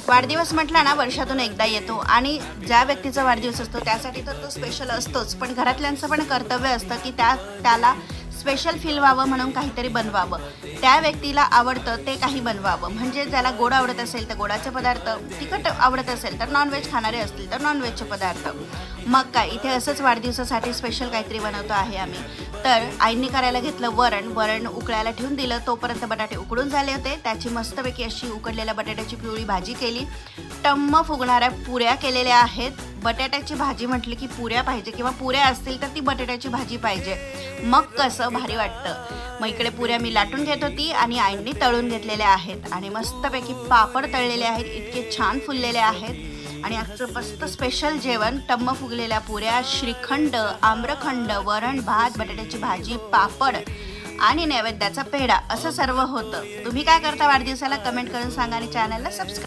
वाढदिवस म्हटला ना वर्षातून एकदा येतो आणि ज्या व्यक्तीचा वाढदिवस असतो त्यासाठी तर तो स्पेशल असतोच, पण घरातल्यांचं पण कर्तव्य असतं की त्याला स्पेशल फील व्हावं म्हणून काहीतरी बनवावं, त्या व्यक्तीला आवडतं ते काही बनवावं. म्हणजे ज्याला गोड आवडत असेल तर गोडाचे पदार्थ, तिखट आवडत असेल तर नॉनव्हेज खाणारे असतील तर नॉनव्हेजचे पदार्थ. मग काय इथे असंच वाढदिवसासाठी स्पेशल काहीतरी बनवतो आहे आम्ही. तर आईंनी करायला घेतलं वरण उकळायला ठेवून दिलं. तोपर्यंत बटाटे उकडून झाले होते. त्याची मस्तपैकी अशी उकडलेल्या बटाट्याची पिवळी भाजी केली. टम्म फुगणाऱ्या पुऱ्या केलेल्या आहेत. बटाट्याची भाजी म्हटली की पुऱ्या पाहिजे, किंवा पुऱ्या असतील तर ती बटाट्याची भाजी पाहिजे, मग कसं भारी वाटतं. मग इकडे पुऱ्या मी लाटून घेत होती आणि आईंनी तळून घेतलेल्या आहेत आणि मस्तपैकी पापड तळलेले आहेत. इतके छान फुललेले आहेत आणि आजचं मस्त स्पेशल जेवण, टम्म फुगलेल्या पुऱ्या, श्रीखंड, आम्रखंड, वरण भात, बटाट्याची भाजी, पापड आणि नैवेद्याचा पेढा असं सर्व होतं. तुम्ही काय करता वाढदिवसाला कमेंट करून सांगा आणि चॅनलला सबस्क्राईब